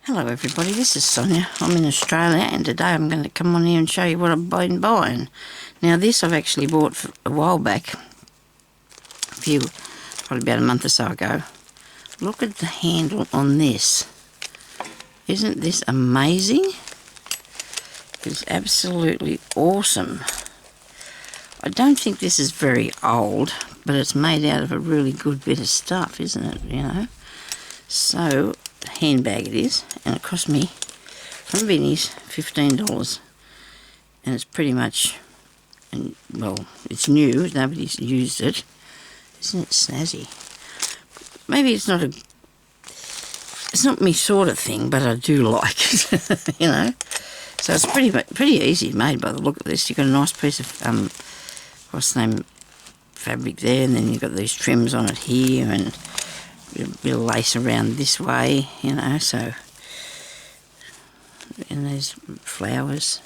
Hello everybody, this is Sonia. I'm in Australia and today I'm going to come on here and show you what I've been buying. Now this I've actually bought a while back, probably about a month or so ago. Look at the handle on this. Isn't this amazing? It's absolutely awesome. I don't think this is very old, but it's made out of a really good bit of stuff, isn't it, you know? So, handbag it is, and it cost me from Vinnie's $15, and it's pretty much, and well, it's new, nobody's used it. Isn't it snazzy? Maybe it's not me sort of thing, but I do like it, you know. So it's pretty easy made by the look of this. You've got a nice piece of what's the name, fabric there, and then you've got these trims on it here, and a bit of lace around this way, you know, so, and there's flowers.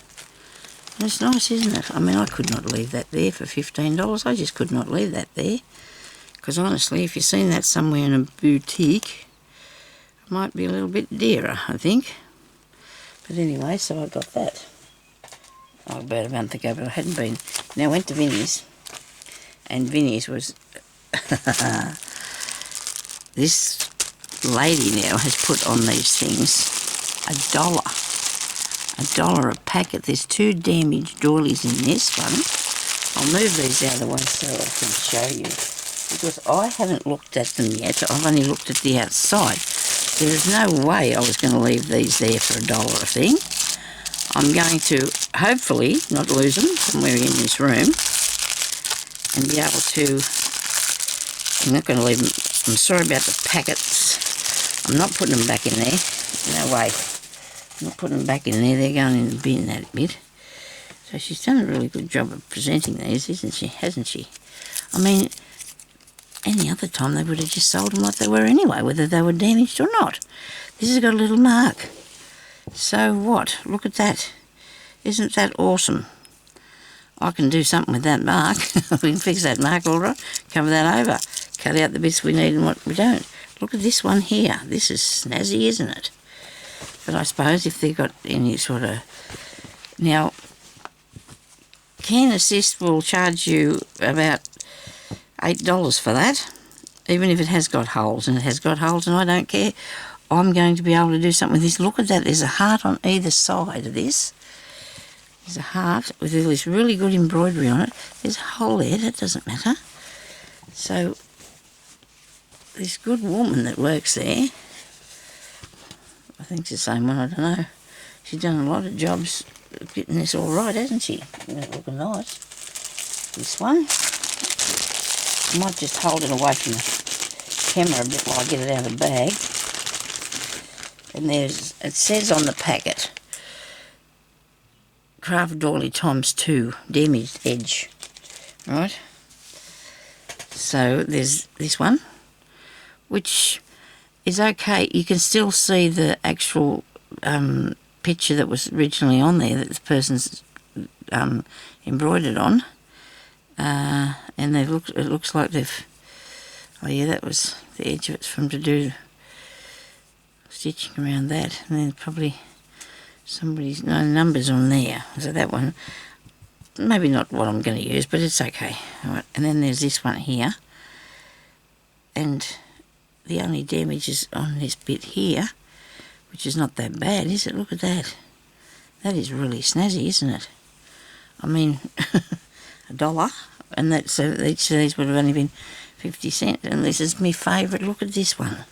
And it's nice, isn't it? I mean, I could not leave that there for $15. I just could not leave that there. Because honestly, if you've seen that somewhere in a boutique, it might be a little bit dearer, I think. But anyway, so I got that. Oh, about a month ago, but I hadn't been. Now I went to Vinnie's, and Vinnie's was... This lady now has put on these things $1. $1 a packet. There's 2 damaged doilies in this one. I'll move these out of the way so I can show you, because I haven't looked at them yet. I've only looked at the outside. There is no way I was going to leave these there for $1 a thing. I'm going to hopefully not lose them somewhere in this room and be able to... I'm not going to leave them. I'm sorry about the packets. I'm not putting them back in there. No way. I'm not putting them back in there. They're going in the bin that bit. So she's done a really good job of presenting these, isn't she? Hasn't she? I mean, any other time they would have just sold them like they were anyway, whether they were damaged or not. This has got a little mark. So what? Look at that. Isn't that awesome? I can do something with that mark. We can fix that mark all right. Cover that over. Cut out the bits we need and what we don't. Look at this one here. This is snazzy, isn't it? But I suppose if they've got any sort of... Now, Can Assist will charge you about $8 for that, even if it has got holes, and it has got holes, and I don't care. I'm going to be able to do something with this. Look at that. There's a heart on either side of this. There's a heart with all this really good embroidery on it. There's a hole there. That doesn't matter. So... this good woman that works there, I think it's the same one, I don't know. She's done a lot of jobs getting this all right, hasn't she? Looking nice. This one. I might just hold it away from the camera a bit while I get it out of the bag. And it says on the packet, Craft Doily ×2, damaged edge. Right? So there's this one, which is okay. You can still see the actual picture that was originally on there that the person's embroidered on. And it looks like they've... Oh yeah, that was the edge of it from to do stitching around that. And then probably somebody's numbers on there. So that one, maybe not what I'm going to use, but it's okay. All right. And then there's this one here. And... the only damage is on this bit here, which is not that bad, is it? Look at that. That is really snazzy, isn't it? I mean, $1, and that, so each of these would have only been 50 cents, and this is my favourite. Look at this one.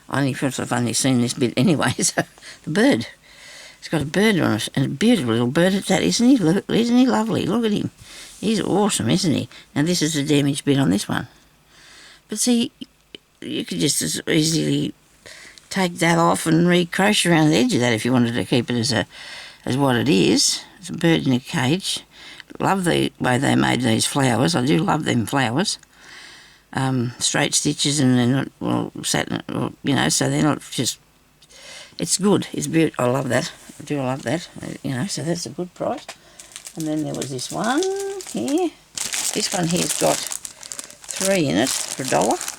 I've only seen this bit anyway, so the bird. It's got a bird on it, and a beautiful little bird at that, isn't he? Isn't he lovely? Look at him. He's awesome, isn't he? Now this is the damaged bit on this one. But see... you could just as easily take that off and recrochet around the edge of that if you wanted to keep it as what it is. It's a bird in a cage. Love the way they made these flowers. I do love them flowers. Straight stitches, and they're not, well, satin, or, you know, so they're not just... It's good. It's beautiful. I love that. I do love that. You know, so that's a good price. And then there was this one here. This one here's got 3 in it for $1.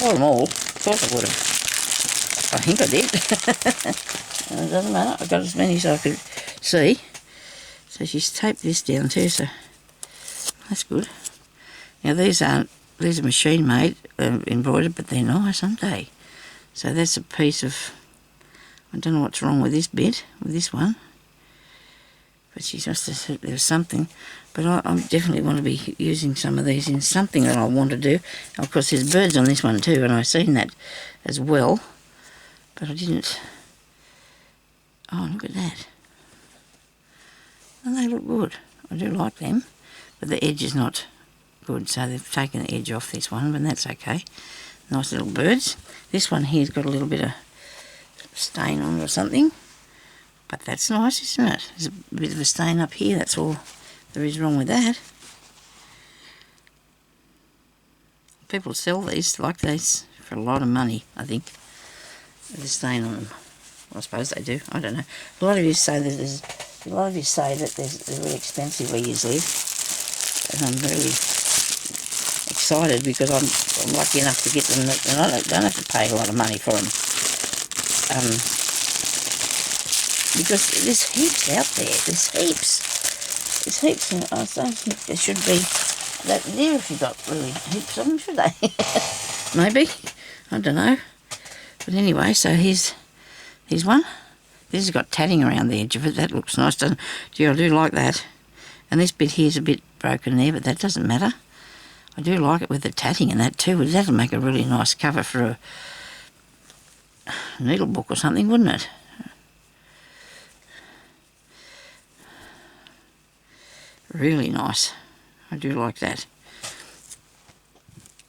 Bought them all. Of course I would have. I think I did. It doesn't matter. I got as many as I could see. So she's taped this down too, so that's good. Now these are machine made, embroidered, but they're nice, aren't they? So that's a piece of, I don't know what's wrong with this bit, with this one. But she must have said there was something. But I definitely want to be using some of these in something that I want to do. Of course there's birds on this one too, and I've seen that as well. But I didn't. Oh, look at that. And they look good. I do like them. But the edge is not good, so they've taken the edge off this one, but that's okay. Nice little birds. This one here's got a little bit of stain on it or something. But that's nice, isn't it? There's a bit of a stain up here, that's all there is wrong with that. People sell these like these for a lot of money, I think. With a stain on them. Well, I suppose they do, I don't know. A lot of you say that they're really expensive where you live. And I'm really excited because I'm lucky enough to get them, and I don't have to pay a lot of money for them. Because there's heaps out there. There's heaps, and I don't think there should be that there if you got really heaps of them, should they? Maybe, I don't know. But anyway, so here's one. This has got tatting around the edge of it. That looks nice, doesn't it? Gee, I do like that. And this bit here's a bit broken there, but that doesn't matter. I do like it with the tatting and that too. That'll make a really nice cover for a needle book or something, wouldn't it? Really nice. I do like that.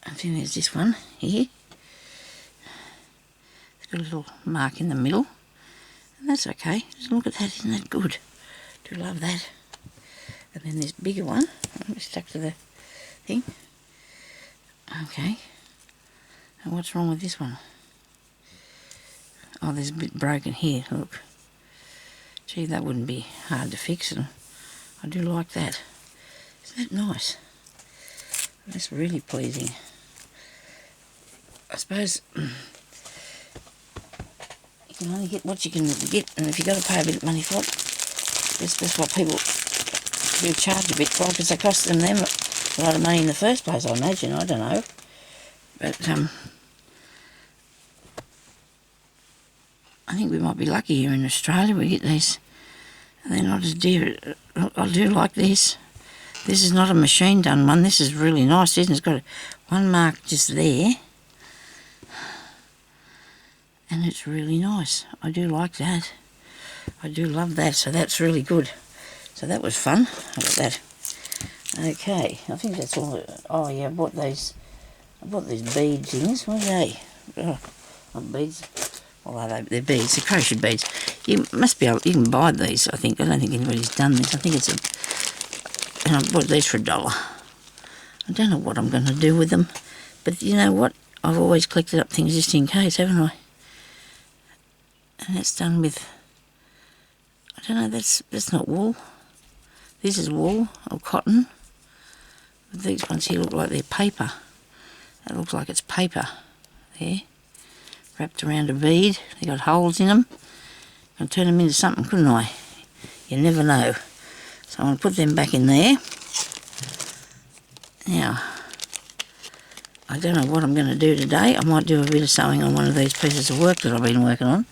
And then there's this one here. It's got a little mark in the middle. And that's okay. Just look at that, isn't that good? Do love that. And then this bigger one. Oh, stuck to the thing. Okay. And what's wrong with this one? Oh, there's a bit broken here, look. Gee, that wouldn't be hard to fix, and I do like that. Isn't that nice? That's really pleasing. I suppose you can only get what you can get, and if you've got to pay a bit of money for it, that's what people do charge a bit for, because they cost them a lot of money in the first place, I imagine. I don't know. But I think we might be lucky here in Australia. We get these, and they're not as dear. I do like this. This is not a machine done one. This is really nice, isn't it? It's got one mark just there, and it's really nice. I do like that. I do love that. So that's really good. So that was fun. I got that. Okay, I think that's all. Oh yeah, I bought these bead things. What are they? Oh, not beads. Although they're beads, they're crochet beads. You must be able, you can buy these, I think. I don't think anybody's done this. I think it's and I bought these for $1. I don't know what I'm going to do with them. But you know what? I've always collected up things just in case, haven't I? And that's done with, I don't know, that's not wool. This is wool or cotton. But these ones here look like they're paper. That looks like it's paper. There. Wrapped around a bead. They got holes in them. I could turn them into something, couldn't I? You never know. So I'm going to put them back in there. Now, I don't know what I'm going to do today. I might do a bit of sewing on one of these pieces of work that I've been working on.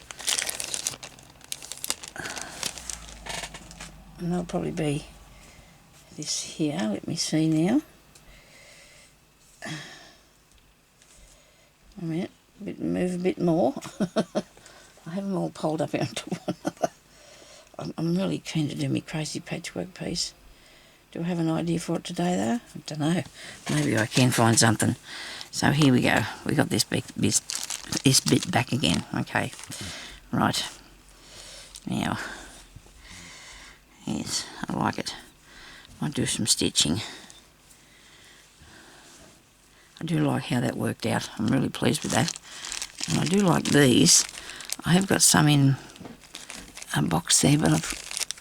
And that'll probably be this here. Let me see now. A minute. Move a bit more. I have them all pulled up onto one another. I'm really keen to do my crazy patchwork piece. Do I have an idea for it today though? I don't know. Maybe I can find something. So here we go. We got this bit back again. Okay. Right. Now. Yes, I like it. Might do some stitching. I do like how that worked out. I'm really pleased with that. And I do like these. I have got some in a box there, but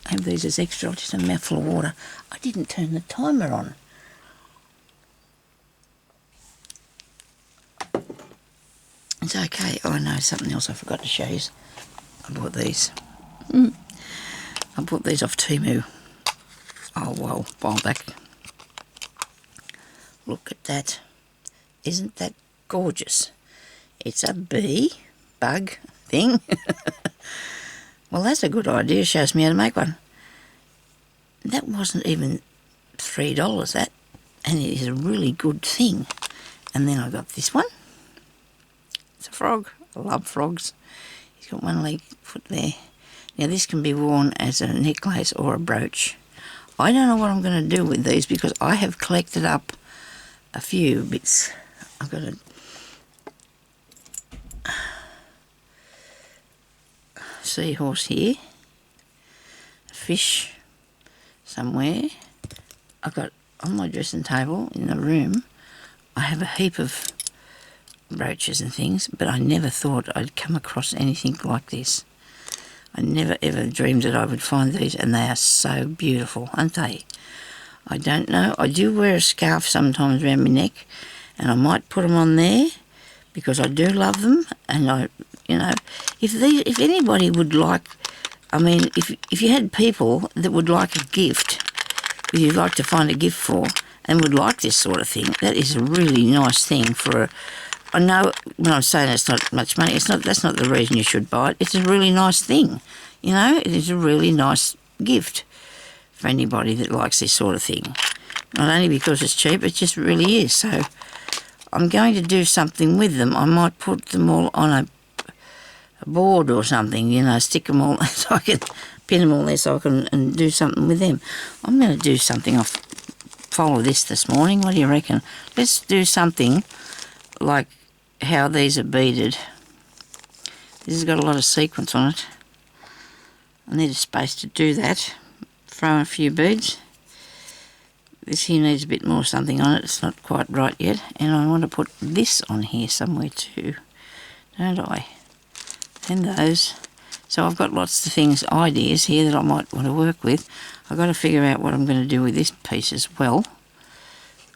I have these as extra. Just a mouthful of water. I didn't turn the timer on. It's okay. Oh, no, something else I forgot to show you. I bought these. I bought these off Temu. Oh, well, a while back. Look at that. Isn't that gorgeous? It's a bee, bug thing. Well, that's a good idea. Shows me how to make one. That wasn't even $3, that. And it is a really good thing. And then I got this one. It's a frog. I love frogs. He's got one leg foot there. Now this can be worn as a necklace or a brooch. I don't know what I'm going to do with these because I have collected up a few bits. I've got a seahorse here, a fish somewhere. I've got on my dressing table in the room, I have a heap of brooches and things, but I never thought I'd come across anything like this. I never ever dreamed that I would find these, and they are so beautiful, aren't they? I don't know. I do wear a scarf sometimes around my neck, and I might put them on there because I do love them. And I, you know, if anybody would like, I mean, if you had people that would like a gift, that you'd like to find a gift for, and would like this sort of thing, that is a really nice thing for a. I know when I'm saying it's not much money, that's not the reason you should buy it. It's a really nice thing, you know. It is a really nice gift for anybody that likes this sort of thing. Not only because it's cheap, it just really is. So I'm going to do something with them. I might put them all on a board or something, you know, stick them all so I can pin them all there so I can and do something with them. I'm going to do something. I'll follow this morning. What do you reckon? Let's do something like how these are beaded. This has got a lot of sequins on it. I need a space to do that. Throw in a few beads. This here needs a bit more something on it. It's not quite right yet. And I want to put this on here somewhere too, don't I? And those. So I've got lots of things, ideas here that I might want to work with. I've got to figure out what I'm going to do with this piece as well.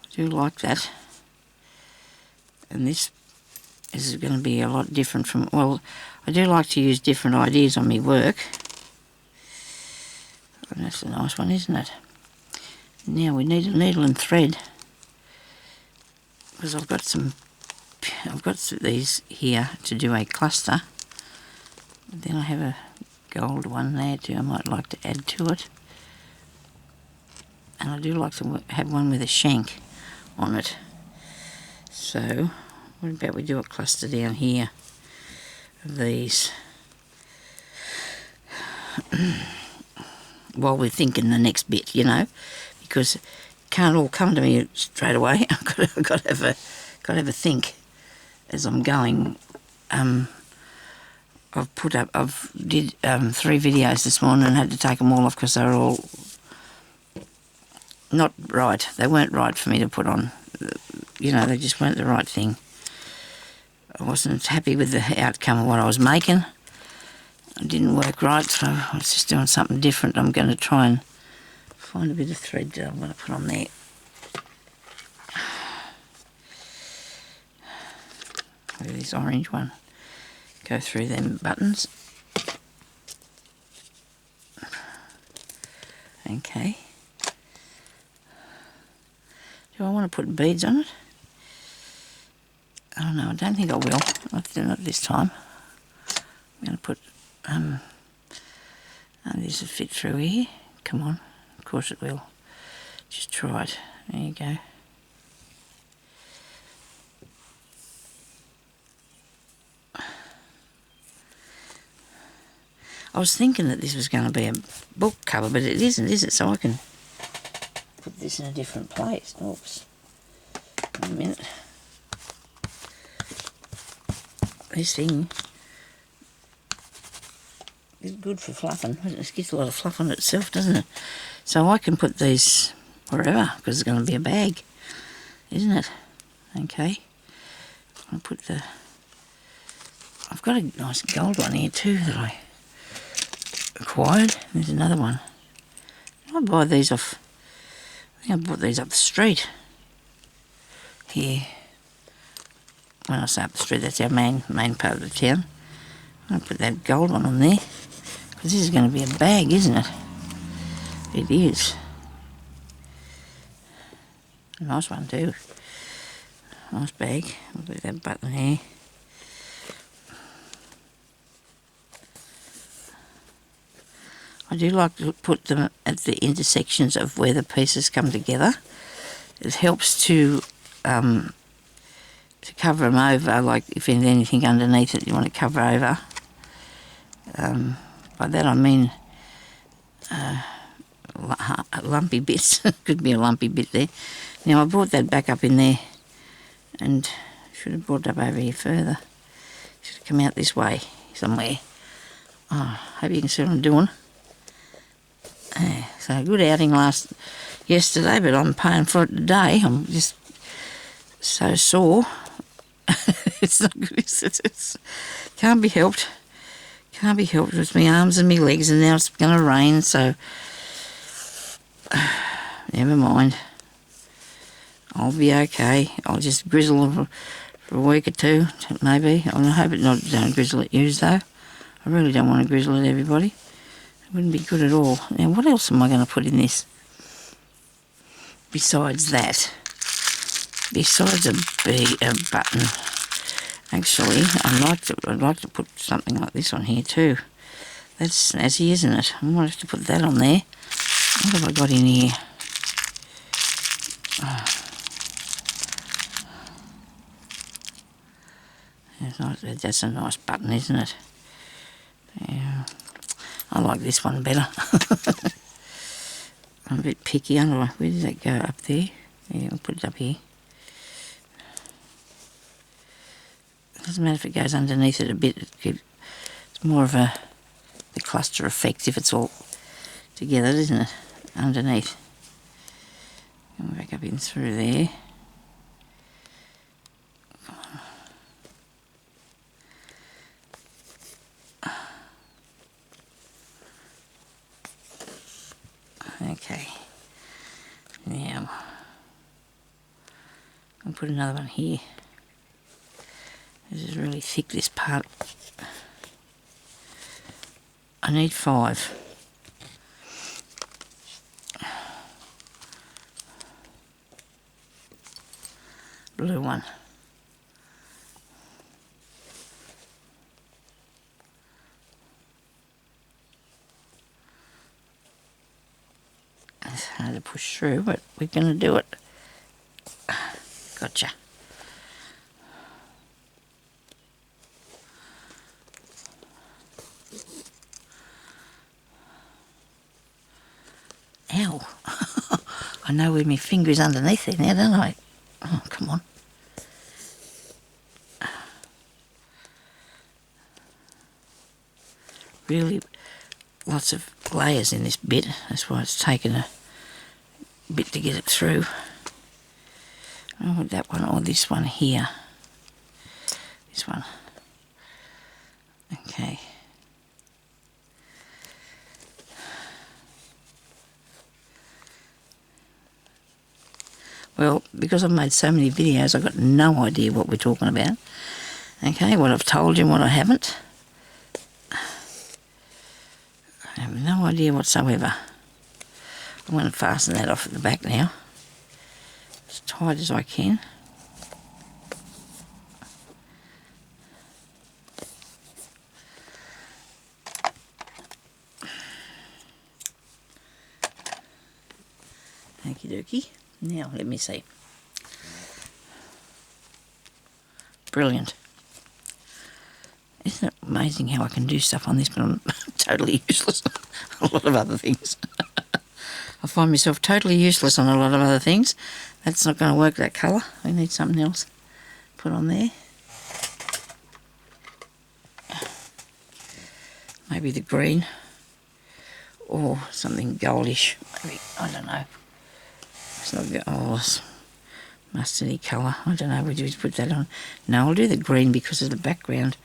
I do like that. And this is going to be a lot different from, well, I do like to use different ideas on my work. And that's a nice one, isn't it? Now we need a needle and thread, because I've got these here to do a cluster. Then I have a gold one there too I might like to add to it. And I do like to have one with a shank on it. So, what about we do a cluster down here of these while we're thinking the next bit, you know, because it can't all come to me straight away. I've got to have a think as I'm going. I've did 3 videos this morning and had to take them all off because they were all not right. They weren't right for me to put on. You know, they just weren't the right thing. I wasn't happy with the outcome of what I was making. It didn't work right, so I was just doing something different. I'm going to try and find a bit of thread that I'm going to put on there. Look at this orange one. Go through them buttons. Okay. Do I want to put beads on it? Oh no, I don't think I will. Not this time. I'm going to put, this will fit through here. Come on, of course it will. Just try it. There you go. I was thinking that this was going to be a book cover, but it isn't, is it? So I can put this in a different place. Oops. Wait a minute. This thing is good for fluffing. It gets a lot of fluff on itself, doesn't it? So I can put these wherever, because it's going to be a bag, isn't it? Okay. I'll put the... I've got a nice gold one here too that I acquired. There's another one. I buy these off... I think I bought these up the street. Here. when I say up the street, that's our main part of the town. I'll put that gold one on there, because this is going to be a bag, isn't it? It is. A nice one too. Nice bag. I'll put that button here. I do like to put them at the intersections of where the pieces come together. It helps to cover them over, like if there's anything underneath it you want to cover over. By that I mean lumpy bits. Could be a lumpy bit there. Now I brought that back up in there, and should have brought it up over here further. Should have come out this way somewhere. Oh, hope you can see what I'm doing. So good outing yesterday, but I'm paying for it today. I'm just so sore. It's not good. It's can't be helped. Can't be helped with my arms and my legs, and now it's going to rain, so never mind. I'll be okay. I'll just grizzle for a week or two, maybe. I hope it don't grizzle at you, though. I really don't want to grizzle at everybody. It wouldn't be good at all. Now, what else am I going to put in this? Besides that, besides a button, actually, I'd like to put something like this on here too. That's snazzy, isn't it? I might have to put that on there. What have I got in here? That's a nice button, isn't it? Yeah. I like this one better. I'm a bit picky, aren't I? Where does that go? Up there? Yeah, I'll put it up here. Doesn't matter if it goes underneath it a bit. It's more of the cluster effect if it's all together, isn't it? Underneath. Come back up in through there. Okay. Now, I'll put another one here. This is really thick, this part. I need 5. Blue one. It's hard to push through, but we're going to do it. Gotcha. Ow. I know where my finger is underneath there now, don't I? Oh, come on. Really lots of layers in this bit. That's why it's taken a bit to get it through. I want that one or this one here. This one. Okay. Well, because I've made so many videos, I've got no idea what we're talking about. Okay, what I've told you and what I haven't. I have no idea whatsoever. I'm going to fasten that off at the back now. As tight as I can. Okie dokie. Now, let me see. Brilliant. Isn't it amazing how I can do stuff on this, but I'm totally useless on a lot of other things. I find myself totally useless on a lot of other things. That's not going to work, that colour. We need something else put on there. Maybe the green or something goldish. Maybe, I don't know. It's not good. Oh, it's mustardy colour. I don't know, would you put that on? No, I'll do the green because of the background.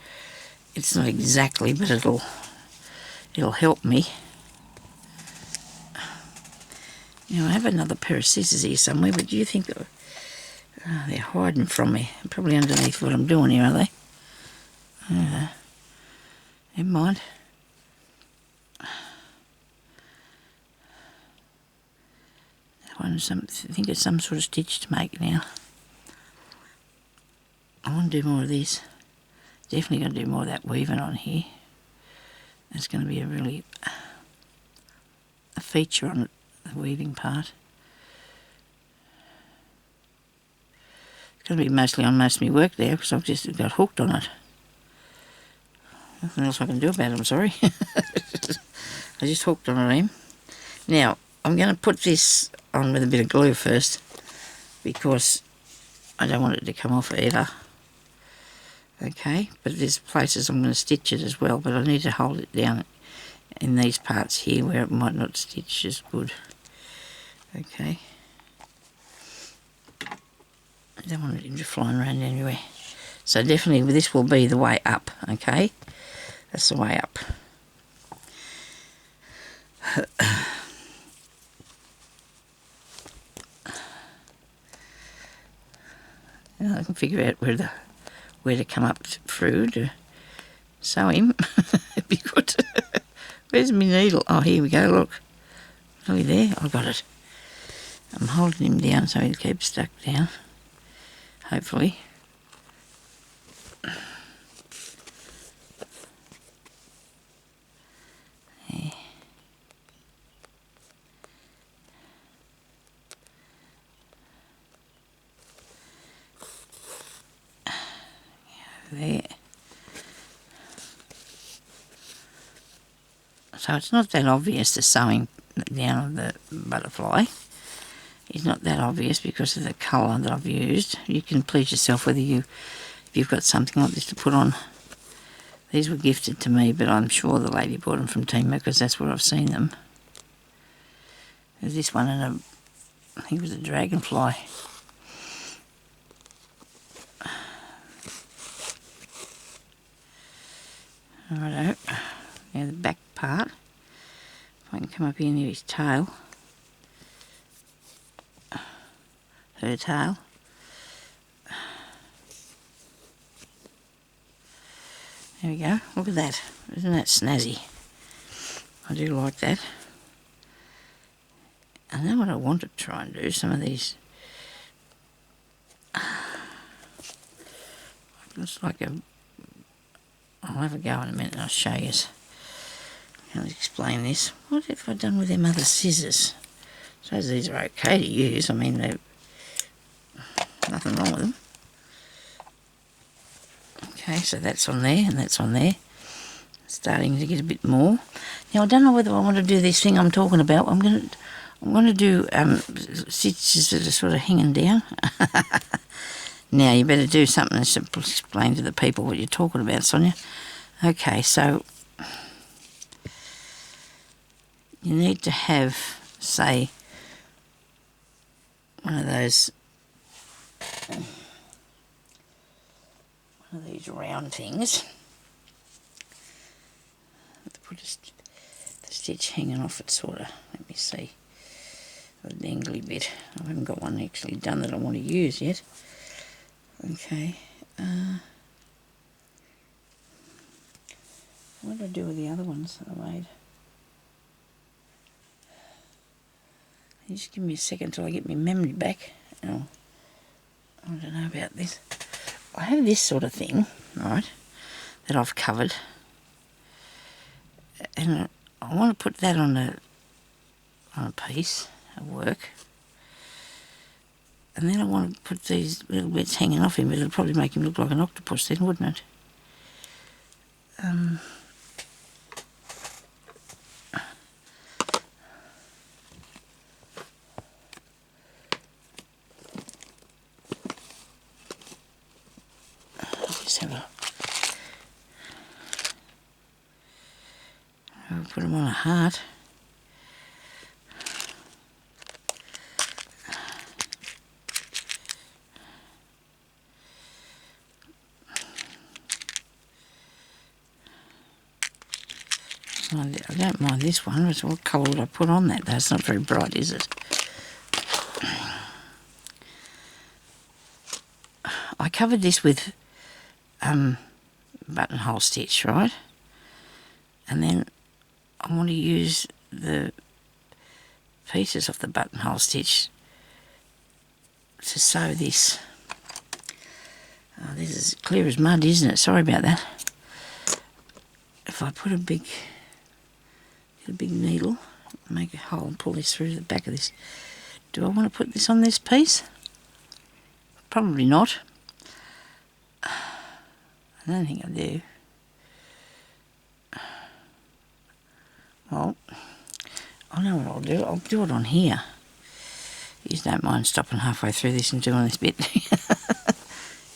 It's not exactly, but it'll help me. Now, I have another pair of scissors here somewhere, but do you think Oh, they're hiding from me. They're probably underneath what I'm doing here, are they? Never mind. I think it's some sort of stitch to make now. I want to do more of this. Definitely going to do more of that weaving on here. That's going to be a feature on it, the weaving part. It's going to be mostly on most of my work there because I've just got hooked on it. Nothing else I can do about it, I'm sorry. I just hooked on it. Now, I'm going to put this on with a bit of glue first because I don't want it to come off either. Okay, but there's places I'm going to stitch it as well, but I need to hold it down in these parts here where it might not stitch as good. Okay. I don't want it just flying around anywhere. So definitely this will be the way up, okay? That's the way up. Now I can figure out where to come up through to sew him. It'd be good. Where's my needle? Oh, here we go, look. Are we there? I got it. I'm holding him down so he'll keep stuck down. Hopefully. There. There. So it's not that obvious, the sewing down of the butterfly. It's not that obvious because of the colour that I've used. You can please yourself if you've got something like this to put on. These were gifted to me, but I'm sure the lady bought them from Temu because that's where I've seen them. There's this one and I think it was a dragonfly. Righto. Now the back part. If I can come up here near his tail. Her tail. There we go. Look at that. Isn't that snazzy? I do like that. I know what I want to try and do. Some of these. Looks like I'll have a go in a minute and I'll show you. I'll explain this. What have I done with them other scissors? I suppose these are okay to use. I mean, they're nothing wrong with them. Okay, so that's on there and that's on there. Starting to get a bit more. Now I don't know whether I want to do this thing I'm talking about. I'm going to do stitches that are sort of hanging down. Now you better do something to explain to the people what you're talking about, Sonia. Okay, so you need to have, say, one of these round things. Put the stitch hanging off it, sort of. Let me see. The dangly bit. I haven't got one actually done that I want to use yet. Okay. What did I do with the other ones that I made? You just give me a second till I get my memory back. Oh, I don't know about this. I have this sort of thing, right, that I've covered. And I want to put that on a piece of work. And then I want to put these little bits hanging off him, but it'll probably make him look like an octopus then, wouldn't it? I'll put them on a heart. I don't mind this one. So what colour would I put on that though? It's not very bright, is it? I covered this with buttonhole stitch, right? And then I want to use the pieces of the buttonhole stitch to sew this. Oh, this is clear as mud, isn't it? Sorry about that. If I put a big needle, make a hole and pull this through the back of this. Do I want to put this on this piece? Probably not. I don't think I do. Well, I know what I'll do. I'll do it on here. You don't mind stopping halfway through this and doing this bit.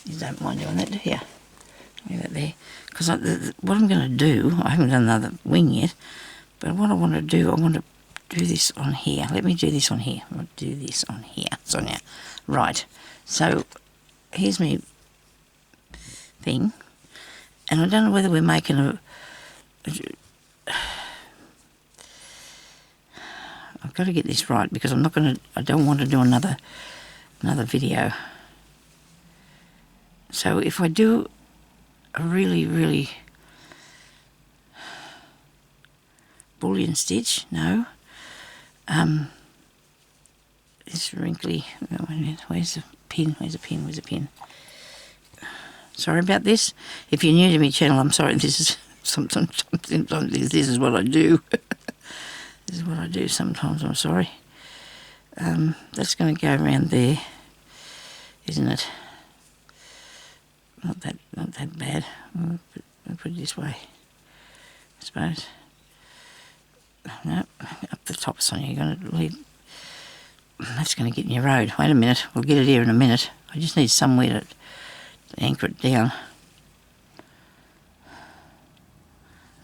You don't mind doing that, do you? Leave that there. Because what I'm going to do, I haven't done another wing yet, but what I want to do, I want to do this on here. Let me do this on here. I'll do this on here. So now, right. So here's my thing, and I don't know whether we're making I've got to get this right because I don't want to do another video. So if I do a really bullion stitch, no, this wrinkly, where's the pin? Sorry about this. If you're new to my channel, I'm sorry. This is sometimes this is what I do. This is what I do sometimes. I'm sorry. That's going to go around there, isn't it? Not that bad. I'll put it this way, I suppose. No, up the top, Sonia. You're going to leave. That's going to get in your road. Wait a minute. We'll get it here in a minute. I just need somewhere to anchor it down.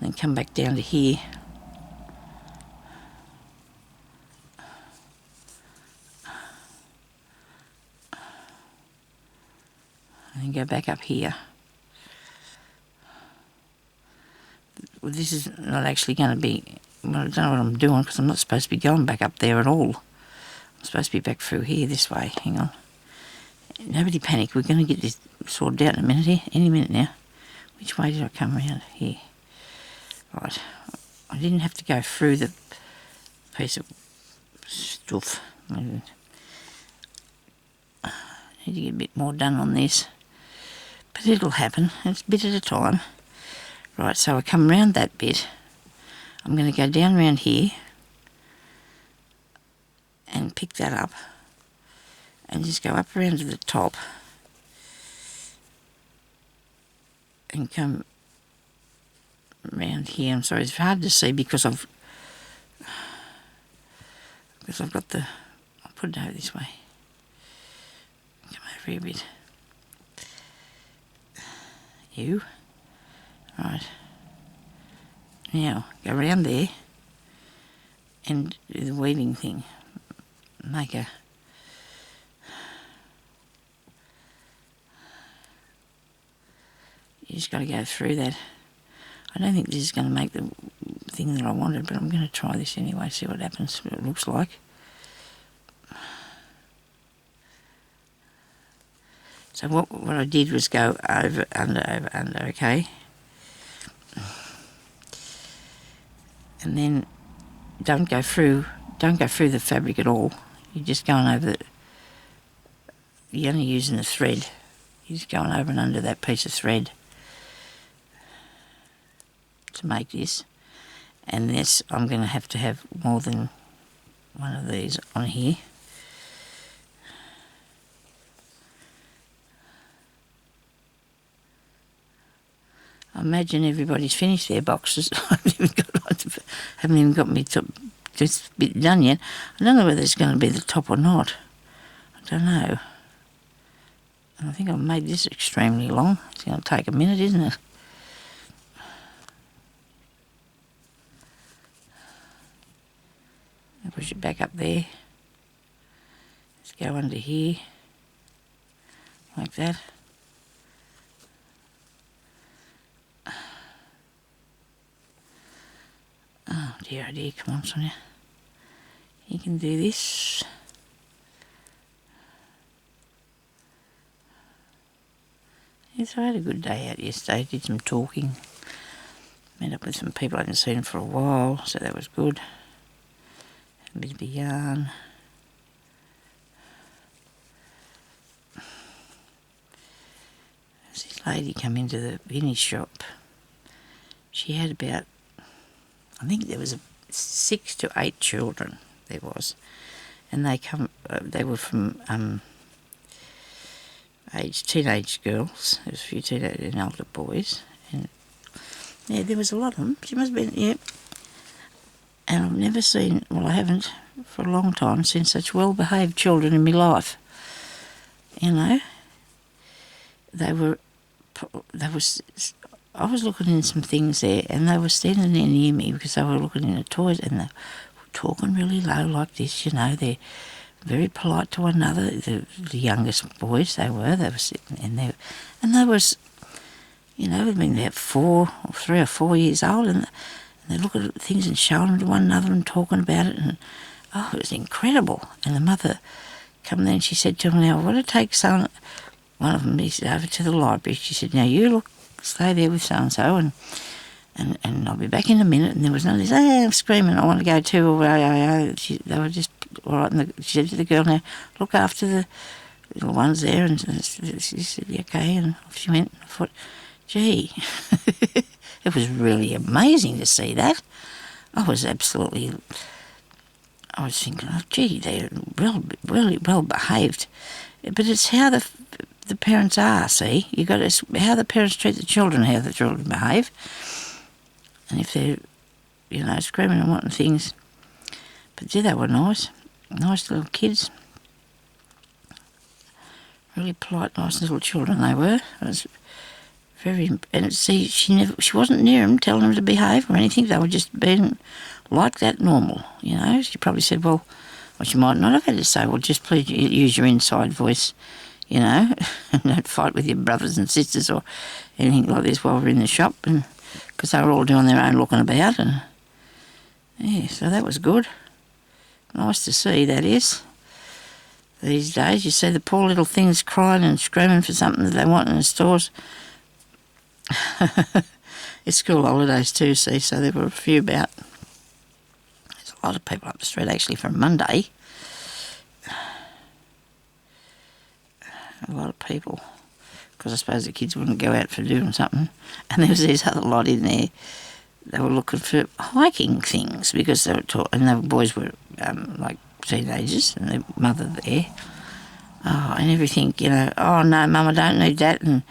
Then come back down to here. And then go back up here. Well, this is not actually going to be, well, I don't know what I'm doing because I'm not supposed to be going back up there at all. I'm supposed to be back through here this way. Hang on. Nobody panic. We're going to get this sorted out in a minute here. Any minute now. Which way did I come around? Here. Right. I didn't have to go through the piece of stuff. I need to get a bit more done on this. But it'll happen. It's a bit at a time. Right, so I come round that bit. I'm going to go down round here and pick that up and just go up around to the top and come round here. I'm sorry, it's hard to see because I've got the, I'll put it over this way. Come over here a bit. You. Right. Now, go around there and do the weaving thing. Make a... You just got to go through that. I don't think this is going to make the thing that I wanted, but I'm going to try this anyway, see what happens, what it looks like. So what I did was go over, under, okay? And then don't go through the fabric at all. You're just going over you're only using the thread. You're just going over and under that piece of thread to make this. And this, I'm going to have more than one of these on here. I imagine everybody's finished their boxes. I haven't even got me to this bit done yet. I don't know whether it's going to be the top or not. I don't know. And I think I've made this extremely long. It's going to take a minute, isn't it? I'll push it back up there. Let's go under here, like that. Oh dear, oh dear, come on Sonia. You can do this. Yes, I had a good day out yesterday. Did some talking. Met up with some people I hadn't seen for a while, so that was good. Had a bit of a yarn. There's this lady come into the Vinnie shop. She had about, I think there was 6 to 8 children, there was. And they were from teenage girls. There was a few teenage and older boys. And yeah, there was a lot of them. She must have been, yeah. And I've never seen, well, I haven't for a long time, seen such well-behaved children in my life. You know, I was looking in some things there, and they were standing there near me because they were looking in the toys, and they were talking really low like this, you know. They're very polite to one another. The youngest boys they were sitting in there, and they was, you know, they'd been about 3 or 4 years old, and they look at things and showing them to one another and talking about it, and oh, it was incredible. And the mother come there and she said to him, now, I've got to take one of them, he said, over to the library. She said, now you stay there with so-and-so, and I'll be back in a minute. And there was none of this, I'm screaming, I want to go too. Or, they were just all right. And she said to the girl, now, look after the little ones there. And she said, yeah, okay. And off she went. I thought, gee, it was really amazing to see that. I was thinking, oh, gee, they're really well behaved. But it's how the parents are, see? You got to, how the parents treat the children, how the children behave. And if they're, you know, screaming and wanting things. But yeah, they were nice little kids. Really polite, nice little children they were. It was very, and see, she wasn't near them telling them to behave or anything. They were just being like that normal, you know. She probably said, well, she might not have had to say, well, just please use your inside voice, you know, and don't fight with your brothers and sisters or anything like this while we're in the shop, and because they were all doing their own looking about, and yeah, so that was good. Nice to see, that is. These days, you see the poor little things crying and screaming for something that they want in the stores. It's school holidays too, see, so there were a few about. There's a lot of people up the street actually from Monday. A lot of people, because I suppose the kids wouldn't go out for doing something. And there was this other lot in there. They were looking for hiking things because they were and the boys were like teenagers and their mother there. Oh, and everything, you know. Oh no, Mum, I don't need that. And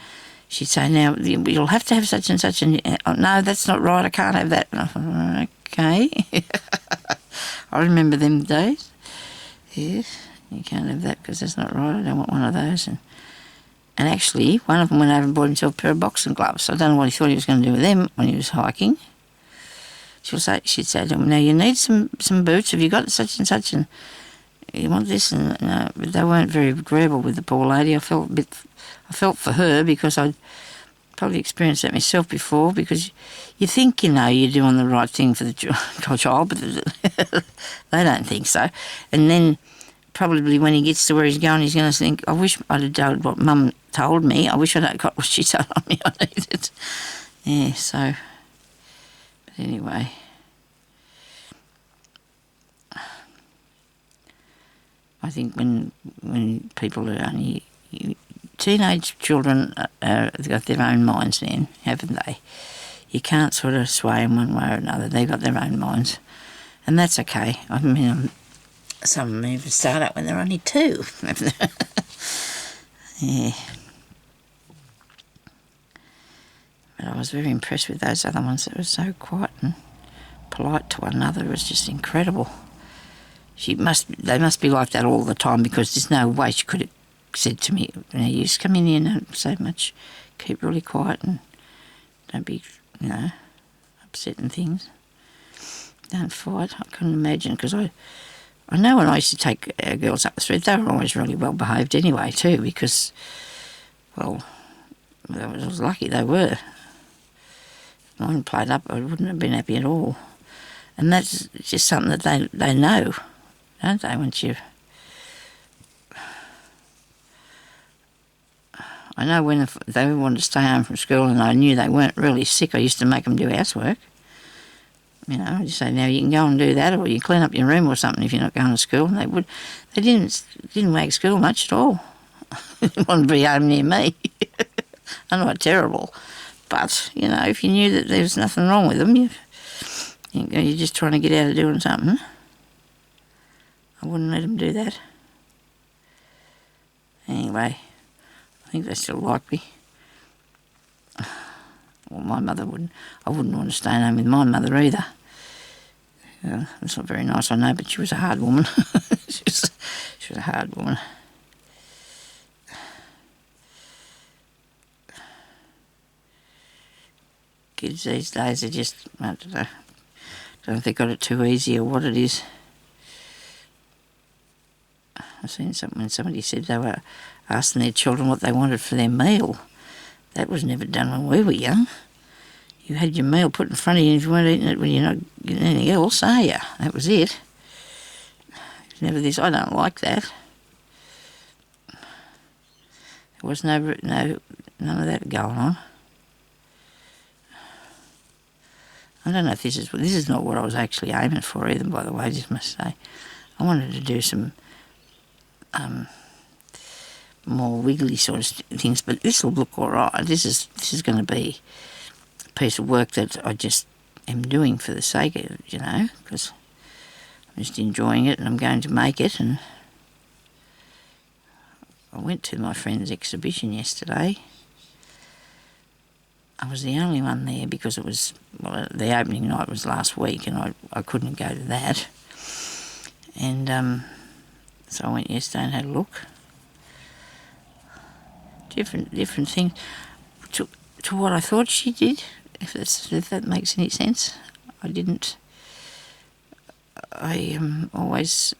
she'd say, now you'll have to have such and such. And oh, no, that's not right. I can't have that. And I thought, okay. I remember them days. Yes. You can't have that because that's not right. I don't want one of those. And actually, one of them went over and bought himself a pair of boxing gloves. I don't know what he thought he was going to do with them when he was hiking. She'd say to him, now you need some boots. Have you got such and such? And you want this? And but they weren't very agreeable with the poor lady. I felt for her because I'd probably experienced that myself before, because you think, you know, you're doing the right thing for the child, but they don't think so. And then probably when he gets to where he's going to think, I wish I'd have done what Mum told me. I wish I'd have got what she told me I needed. Yeah, so, but anyway. I think when people are only, teenage children have got their own minds then, haven't they? You can't sort of sway them one way or another. They've got their own minds. And that's okay. I mean, some of them even start out when they're only 2. Yeah. But I was very impressed with those other ones that were so quiet and polite to one another. It was just incredible. They must be like that all the time, because there's no way she could have said to me, you know, you just come in here and don't say much, keep really quiet and don't be, you know, upsetting things. Don't fight. I couldn't imagine, because I know when I used to take our girls up the street, they were always really well behaved anyway too, because, well, I was lucky they were. If mine played up, I wouldn't have been happy at all. And that's just something that they know, don't they, once you... I know when they wanted to stay home from school and I knew they weren't really sick, I used to make them do housework. You know, I just say, now you can go and do that, or you clean up your room or something if you're not going to school. And they would. They didn't wag school much at all. They didn't want to be home near me. I know, terrible. But, you know, if you knew that there was nothing wrong with them, you're just trying to get out of doing something, I wouldn't let them do that. Anyway, I think they still like me. Well, my mother wouldn't. I wouldn't want to stay home with my mother either. That's not very nice, I know, but she was a hard woman. she was a hard woman. Kids these days are just, I don't know if they got it too easy or what it is. I seen something when somebody said they were asking their children what they wanted for their meal. That was never done when we were young. You had your meal put in front of you, and if you weren't eating it when you're not getting anything else, are you? That was it. It's never this. I don't like that. There was none of that going on. I don't know if this is not what I was actually aiming for either, by the way, I just must say. I wanted to do some more wiggly sort of things, but this will look all right. This is going to be a piece of work that I just am doing for the sake of it, you know, because I'm just enjoying it and I'm going to make it. And I went to my friend's exhibition yesterday. I was the only one there because it was, well, the opening night was last week and I couldn't go to that. And so I went yesterday and had a look. Different things to what I thought she did, if that makes any sense. I always,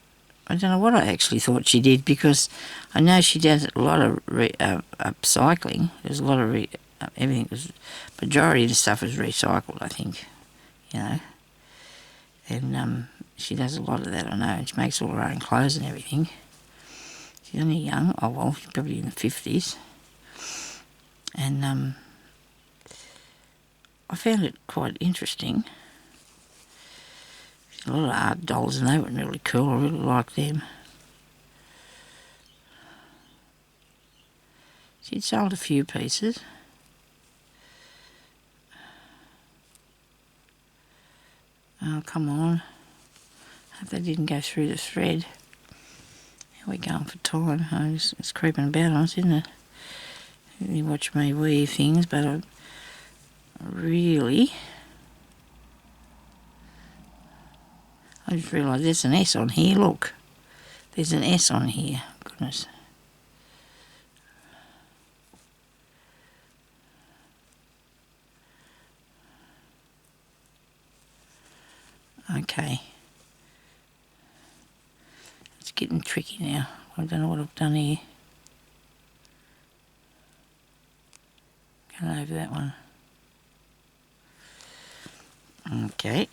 I don't know what I actually thought she did, because I know she does a lot of upcycling. There's a lot of everything majority of the stuff is recycled, I think, you know. And she does a lot of that, I know, and she makes all her own clothes and everything. She's only young. Oh well, she's probably in the 50s. And I found it quite interesting. A lot of art dolls, and they were really cool. I really liked them. She'd sold a few pieces. Oh, come on. Hope they didn't go through the thread. How are we going for time? Oh, it's creeping about on us, isn't it? You watch me weave things, but I just realised there's an S on here, look. There's an S on here, goodness. Okay. It's getting tricky now. I don't know what I've done here. Going over that one. Okay.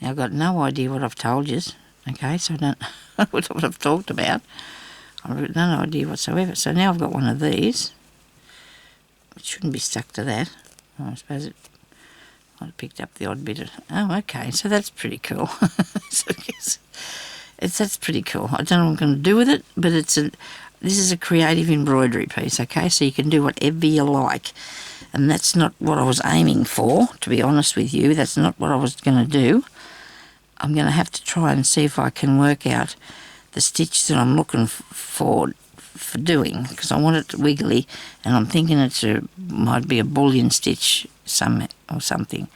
Now I've got no idea what I've told you. Okay, so I don't know what I've talked about. I've got no idea whatsoever. So now I've got one of these. It shouldn't be stuck to that. I suppose it might have picked up the odd bit. Oh, okay, so that's pretty cool. So that's pretty cool. I don't know what I'm going to do with it, but this is a creative embroidery piece, okay? So you can do whatever you like. And that's not what I was aiming for, to be honest with you. That's not what I was going to do. I'm going to have to try and see if I can work out the stitch that I'm looking for doing, because I want it wiggly, and I'm thinking might be a bullion stitch or something.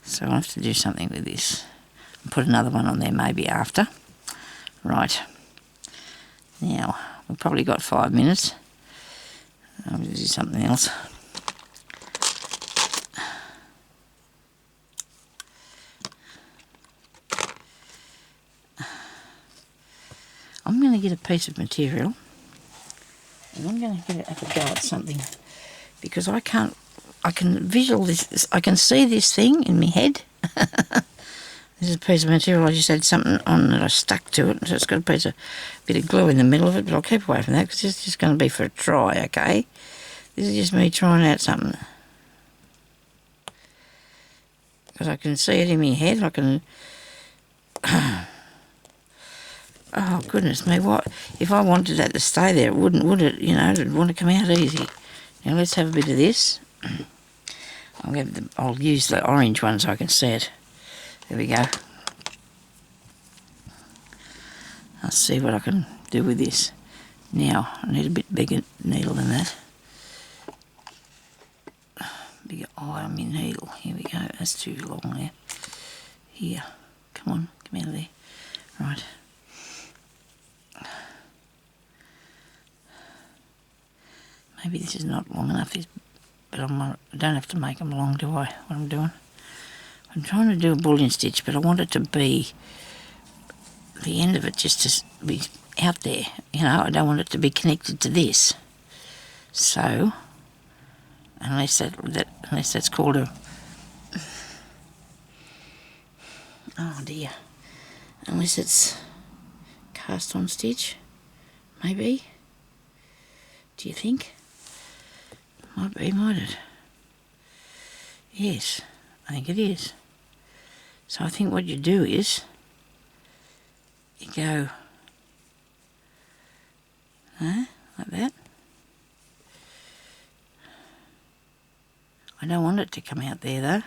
So I'll have to do something with this. And put another one on there maybe after. Right. Now, we've probably got 5 minutes. I'll do something else. I'm going to get a piece of material and I'm going to have a go at something, because I can see this thing in my head. This is a piece of material I just had something on that I stuck to it, so it's got a bit of glue in the middle of it, but I'll keep away from that because it's just going to be for a try, okay? This is just me trying out something. Because I can see it in my head, I can... Oh, goodness me, what? If I wanted that to stay there, it wouldn't, would it? You know, it'd want to come out easy. Now, let's have a bit of this. I'll use the orange one so I can see it. There we go. I'll see what I can do with this. Now, I need a bit bigger needle than that. Bigger eye on my needle. Here we go. That's too long there. Here. Come on, come out of there. Right. Maybe this is not long enough, but I don't have to make them long, do I? What I'm doing? I'm trying to do a bullion stitch, but I want it to be the end of it just to be out there. You know, I don't want it to be connected to this. So, unless that's called a... Oh dear. Unless it's cast on stitch, maybe. Do you think? Might be, might it? Yes, I think it is. So I think what you do is, you go, like that. I don't want it to come out there though.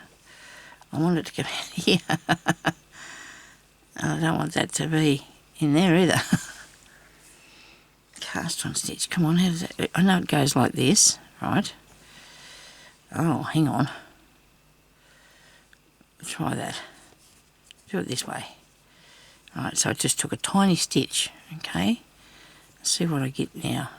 I want it to come out here. I don't want that to be in there either. Cast on stitch, come on, how does that... I know it goes like this, right? Oh, hang on. Try that. Do it this way. Right, so I just took a tiny stitch, okay? Let's see what I get now.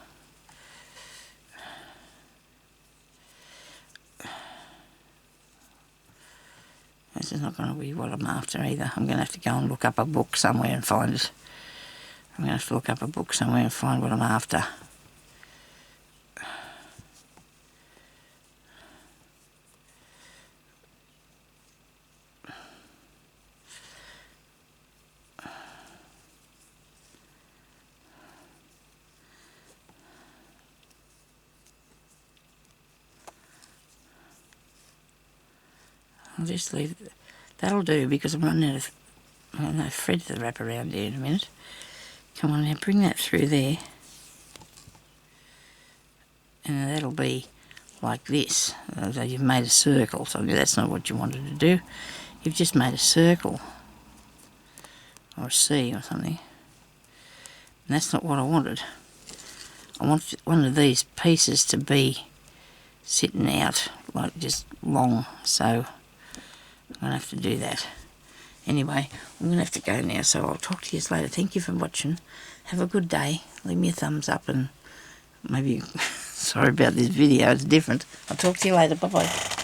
This is not going to be what I'm after either. I'm going to have to go and look up a book somewhere and find it. I'm going to have to look up a book somewhere and find what I'm after. I'll just leave it. That'll do because I'm running out of thread to wrap around here in a minute. Come on now, bring that through there. And that'll be like this. So you've made a circle, so that's not what you wanted to do. You've just made a circle. Or a C or something. And that's not what I wanted. I want one of these pieces to be sitting out, like just long, so I'm going to have to do that. Anyway, I'm going to have to go now, so I'll talk to you later. Thank you for watching. Have a good day. Leave me a thumbs up and maybe... Sorry about this video, it's different. I'll talk to you later. Bye-bye.